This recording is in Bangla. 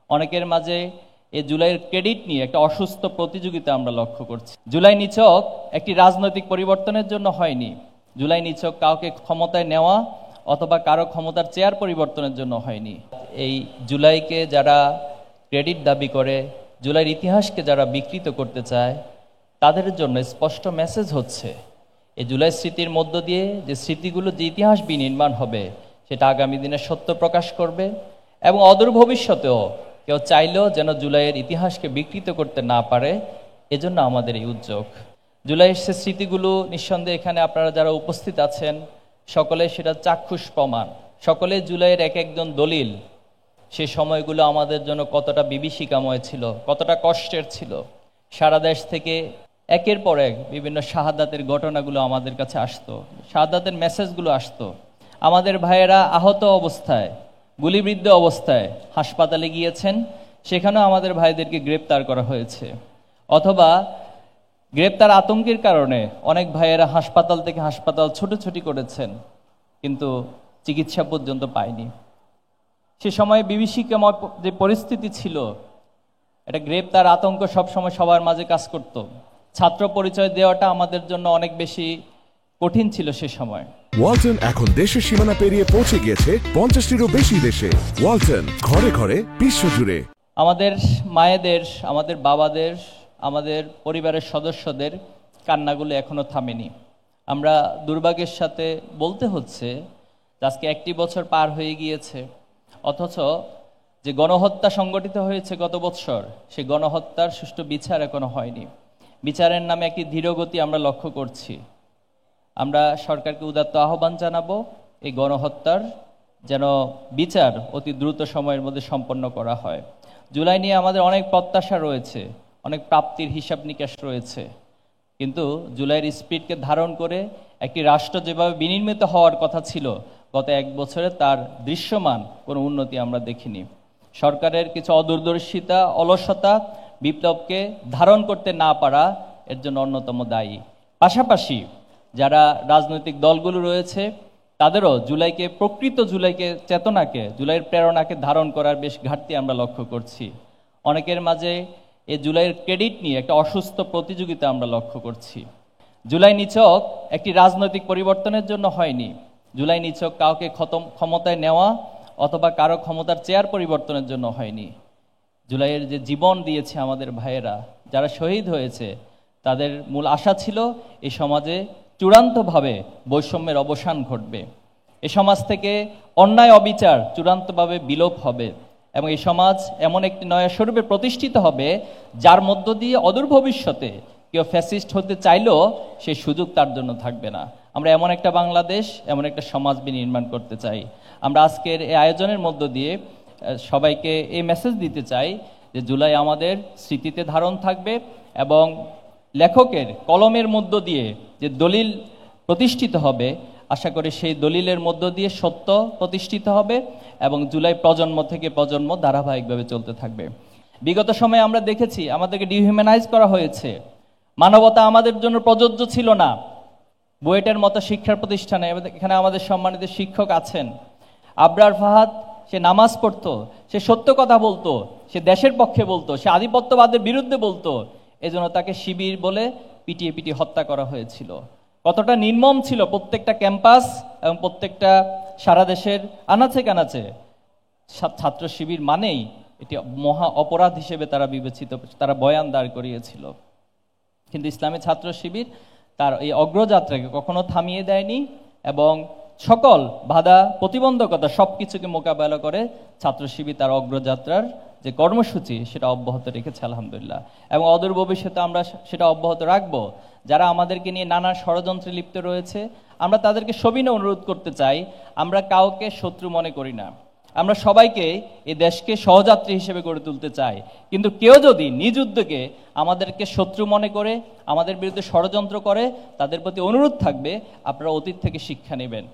অনেকের মাঝে এই জুলাইয়ের ক্রেডিট নিয়ে একটা অসুস্থ প্রতিযোগিতা আমরা লক্ষ্য করছি। জুলাই নিছক একটি রাজনৈতিক পরিবর্তনের জন্য হয়নি। জুলাই নিছক কাউকে ক্ষমতায় নেওয়া অথবা কারো ক্ষমতার চেয়ার পরিবর্তনের জন্য হয়নি। এই জুলাইকে যারা ক্রেডিট দাবি করে, জুলাইয়ের ইতিহাসকে যারা বিকৃত করতে চায়, তাদের জন্য স্পষ্ট মেসেজ হচ্ছে এই জুলাই স্মৃতির মধ্য দিয়ে যে স্মৃতিগুলো, যে ইতিহাস বিনির্মাণ হবে, সেটা আগামী দিনে সত্য প্রকাশ করবে এবং অদূর ভবিষ্যতেও কেউ চাইলেও যেন জুলাইয়ের ইতিহাসকে বিকৃত করতে না পারে, এজন্য আমাদের এই উদ্যোগ। জুলাইয়ের সে স্মৃতিগুলো নিঃসন্দেহে এখানে আপনারা যারা উপস্থিত আছেন সকলে সেটা চাক্ষুষ প্রমাণ। সকলে জুলাইয়ের এক একজন দলিল। সে সময়গুলো আমাদের জন্য কতটা বিভীষিকাময় ছিল, কতটা কষ্টের ছিল। সারা দেশ থেকে একের পর এক বিভিন্ন শাহাদাতের ঘটনাগুলো আমাদের কাছে আসতো, শাহাদাতের মেসেজগুলো আসতো। আমাদের ভাইয়েরা আহত অবস্থায়, গুলিবিদ্ধ অবস্থায় হাসপাতালে গিয়েছেন, সেখানেও আমাদের ভাইদেরকে গ্রেপ্তার করা হয়েছে। অথবা গ্রেপ্তার আতঙ্কের কারণে অনেক ভাইয়েরা হাসপাতাল থেকে হাসপাতাল ছোটাছুটি করেছেন, কিন্তু চিকিৎসা পর্যন্ত পায়নি। সে সময় বিভীষিকাময় যে পরিস্থিতি ছিল, এটা গ্রেপ্তার আতঙ্ক সবসময় সবার মাঝে কাজ করত। ছাত্র পরিচয় দেওয়াটা আমাদের জন্য অনেক বেশি কঠিন ছিল সে সময়। ওয়ালটন এখন দেশের সীমানা পেরিয়ে পৌঁছে গিয়েছে 50টিরও বেশি দেশে। ওয়ালটন, ঘরে ঘরে বিশ্বজুড়ে। আমাদের মায়েদের, আমাদের বাবাদের, আমাদের পরিবারের সদস্যদের কান্নাগুলো এখনো থামেনি। আমরা দুর্ভাগ্যের সাথে বলতে হচ্ছে আজকে 1টি বছর পার হয়ে গিয়েছে, অথচ যে গণহত্যা সংগঠিত হয়েছে গত বছর, সেই গণহত্যার সুষ্ঠু বিচার এখনো হয়নি। বিচারের নামে একটি ধীরগতি আমরা লক্ষ্য করছি। আমরা সরকারকে উদাত্ত আহ্বান জানাবো এই গণহত্যার যেন বিচার অতি দ্রুত সময়ের মধ্যে সম্পন্ন করা হয়। জুলাই নিয়ে আমাদের অনেক প্রত্যাশা রয়েছে, অনেক প্রাপ্তির হিসাব নিকাশ রয়েছে, কিন্তু জুলাইয়ের স্পিরিটকে ধারণ করে একটি রাষ্ট্র যেভাবে বিনির্মিত হওয়ার কথা ছিল, গত 1 বছরে তার দৃশ্যমান কোনো উন্নতি আমরা দেখিনি। সরকারের কিছু অদূরদর্শিতা, অলসতা বিপ্লবকে ধারণ করতে না পারা এর জন্য অন্যতম দায়ী। পাশাপাশি যারা রাজনৈতিক দলগুলো রয়েছে তাদেরও জুলাইকে, প্রকৃত জুলাইকে, চেতনাকে, জুলাইয়ের প্রেরণাকে ধারণ করার বেশ ঘাটতি আমরা লক্ষ্য করছি। অনেকের মাঝে এই জুলাইয়ের ক্রেডিট নিয়ে একটা অসুস্থ প্রতিযোগিতা আমরা লক্ষ্য করছি। জুলাই নিছক একটি রাজনৈতিক পরিবর্তনের জন্য হয়নি। জুলাই নিছক কাউকে ক্ষমতায় নেওয়া অথবা কারো ক্ষমতার চেয়ার পরিবর্তনের জন্য হয়নি। জুলাইয়ের যে জীবন দিয়েছে আমাদের ভাইয়েরা, যারা শহীদ হয়েছে, তাদের মূল আশা ছিল এই সমাজে চূড়ান্তভাবে বৈষম্যের অবসান ঘটবে, এই সমাজ থেকে অন্যায় অবিচার চূড়ান্তভাবে বিলোপ হবে এবং এই সমাজ এমন একটি নয়া স্বরূপে প্রতিষ্ঠিত হবে যার মধ্য দিয়ে অদূর ভবিষ্যতে কেউ ফ্যাসিস্ট হতে চাইলেও সেই সুযোগ তার জন্য থাকবে না। আমরা এমন একটা বাংলাদেশ, এমন একটা সমাজ বিনির্মাণ করতে চাই। আমরা আজকের এই আয়োজনের মধ্য দিয়ে সবাইকে এই মেসেজ দিতে চাই যে জুলাই আমাদের স্মৃতিতে ধারণ থাকবে এবং লেখকের কলমের মধ্য দিয়ে যে দলিল প্রতিষ্ঠিত হবে, আশা করি সেই দলিলের মধ্য দিয়ে সত্য প্রতিষ্ঠিত হবে এবং জুলাই প্রজন্ম থেকে প্রজন্ম ধারাবাহিকভাবে চলতে থাকবে। বিগত সময়ে আমরা দেখেছি আমাদেরকে ডিহিউম্যানাইজ করা হয়েছে, মানবতা আমাদের জন্য প্রযোজ্য ছিল না। বুয়েটের মতো শিক্ষা প্রতিষ্ঠানে এখানে আমাদের সম্মানিত শিক্ষক আছেন, আবরার ফাহাদ, সে নামাজ পড়তো, সে সত্য কথা বলতো, সে দেশের পক্ষে বলতো, সে আধিপত্যবাদের বিরুদ্ধে বলতো, এজন্য তাকে শিবির বলে পিটিয়ে পিটিয়ে হত্যা করা হয়েছিল। কতটা নির্মম ছিল প্রত্যেকটা ক্যাম্পাস এবং প্রত্যেকটা সারা দেশের আনাচে কানাচে ছাত্র শিবির মানেই এটি মহা অপরাধ হিসেবে তারা বিবেচিত, তারা বয়ান দাঁড় করিয়েছিল। কিন্তু ইসলামী ছাত্র শিবির তার এই অগ্রযাত্রাকে কখনো থামিয়ে দেয়নি এবং সকল বাধা প্রতিবন্ধকতা সব কিছুকে মোকাবেলা করে ছাত্র শিবির তার অগ্রযাত্রার যে কর্মসূচি সেটা অব্যাহত রেখেছে আলহামদুলিল্লাহ, এবং অদূর ভবিষ্যতে আমরা সেটা অব্যাহত রাখবো। যারা আমাদেরকে নিয়ে নানা ষড়যন্ত্রে লিপ্ত রয়েছে, আমরা তাদেরকে সবিনয় অনুরোধ করতে চাই, আমরা কাউকে শত্রু মনে করি না, আমরা সবাইকে এই দেশকে সহযাত্রী হিসেবে গড়ে তুলতে চাই। কিন্তু কেউ যদি নিজ উদ্যোগে আমাদেরকে শত্রু মনে করে, আমাদের বিরুদ্ধে ষড়যন্ত্র করে, তাদের প্রতি অনুরোধ থাকবে আপনারা অতীত থেকে শিক্ষা নেবেন।